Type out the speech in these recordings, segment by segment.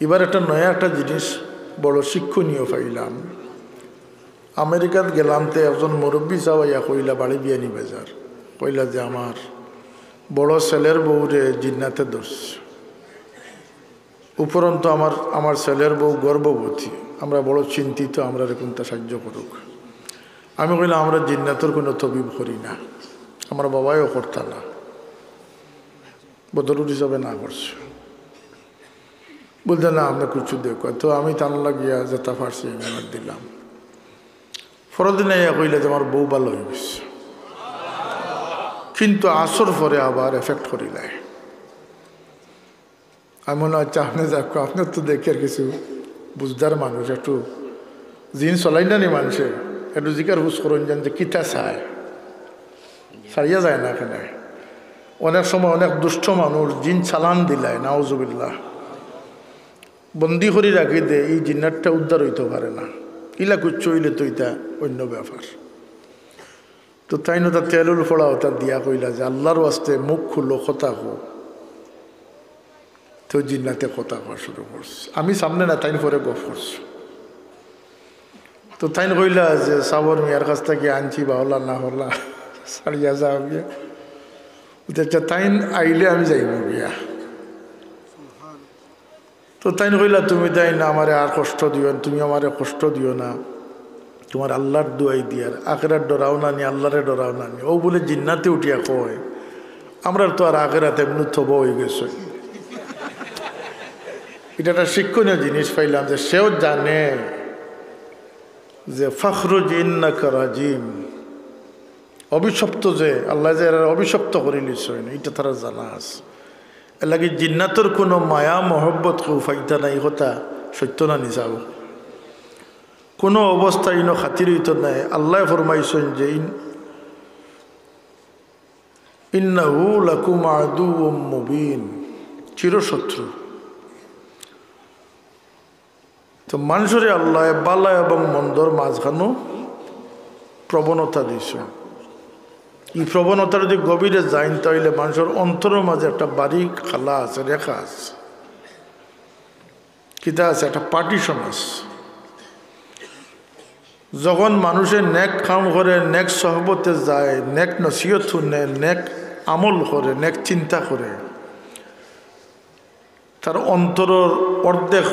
এবার একটা জিনিস বড় শিক্ষণীয় পাইলাম। আমেরিকাত গেলাম তো একজন মুরব্বী চাওয়াইয়া কইলা বাড়ি বিয়া নি বেজার কইলা যে আমার বড় ছেলের বউরে জিন্নাতে ধরছে, উপরন্ত আমার ছেলের বউ গর্ভবতী, আমরা বড় চিন্তিত, আমরা কোনটা সাহায্য করুক। আমি কইলাম আমরা জিন্নাতের কোনো তবিব করি না, আমার বাবাইও করতা না, বদরুল হিসাবে না করছে। বলতে না আমরা কিছু দেখো, তো আমি টান লাগিয়া যেটা পারছি আমার দিলাম। পরদিন আইয়া কইলে যে আমার বউ ভালো হয়ে গেছে, কিন্তু আসর পরে আবার এফেক্ট করিলায়। আমি মনে হচ্ছে আপনি যাক, আপনার তো দেখে আর কিছু বুঝদার মানুষ, একটু জিন চলাই না নি মানুষে, একটু জিকার হুস করেন যান যে কিতা চায়, ছাড়িয়া যায় না এখানে। অনেক সময় অনেক দুষ্ট মানুষ জিন চালান দিলায়, নাউজুবিল্লাহ, বন্দি করে রাখি দে, এই জিন্নারটা উদ্ধার হইতে পারে না, ইলা কুচ্ছ হইলে তো এটা অন্য ব্যাপার। তো তাই না তার তেলুল ফোড়াও তার দিয়া কইলা যে আল্লাহর ওয়াস্তে মুখ খুললো, কথা হোক। তো জিন্নাতে কথা কওয়া শুরু করছে, আমি সামনে না, তাই পরে গফ করছে। তো তাই কইলা যে সাবর মিয়ার কাছ থেকে আনছি, বা হল্লা না হল্লা সারিয়া যাও গিয়া। তাই আইলে আমি যাইব গিয়া। তো তাই কইলা তুমি তাই না আমারে আর কষ্ট দিও, তুমি আমারে কষ্ট দিও না, তোমার আল্লাহর দুয়াই দিয়ার, আখেরার ডরাও না নি, আল্লাহরে ডরাও না নি। ও বলে জিন্নাতে উঠিয়া কয় আমরা তো আর আখেরাতে এমনি থব হয়ে গেছে। এটা একটা শিক্ষণীয় জিনিস পাইলাম যে সেও জানে যে ফখরুজ ইন্নাকা রাজিম, অভিশপ্ত, যে আল্লাহ যে অভিশপ্ত করে লিছেন, এটা তারা জানা আছে। এর লাগে জিন্নাতর কোনো মায়া মহব্বত কেউ ফাইতা নাই, কথা সত্য না নিজাব, কোনো অবস্থা ইনো খাতির হইত নাই। আল্লাহ ফরমাইছেন যে ইন্নাহু লাকুম আদুউম মুবিন, চিরশত্রু। তো মানুষের আল্লাহ বালা এবং মন্দর মাঝখানো প্রবণতা দিয়েছে। এই প্রবণতা যদি গভীরে যাইন তাহলে মানুষের অন্তরের মাঝে একটা বারিক খালা আছে, রেখা আছে, কিতা আছে, একটা পার্টিশন আছে। যখন মানুষের নেক কাম করে, নেক সহবতে যায়, নেক নসিহত শুনে, নেক আমল করে, নেক চিন্তা করে, তার অন্তরের অর্ধেক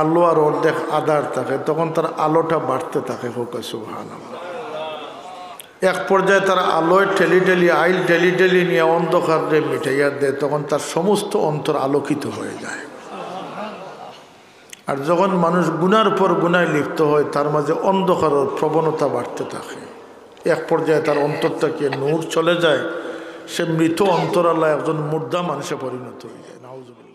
আলো আর অর্ধেক আধার থাকে, তখন তার আলোটা বাড়তে থাকে। হোক সুবহানাল্লাহ। এক পর্যায়ে তার আলোয় ঠেলি আইল ঠেলি নিয়ে অন্ধকারে মিটাইয়া দেয়, তখন তার সমস্ত অন্তর আলোকিত হয়ে যায়। আর যখন মানুষ গুনার পর গুনায় লিপ্ত হয়, তার মাঝে অন্ধকারের প্রবণতা বাড়তে থাকে। এক পর্যায়ে তার অন্তরটাকে নূর চলে যায়, সে মৃত অন্তরালা একজন মুর্দা মানুষে পরিণত হয়ে যায়। নাউজুবিল্লাহ।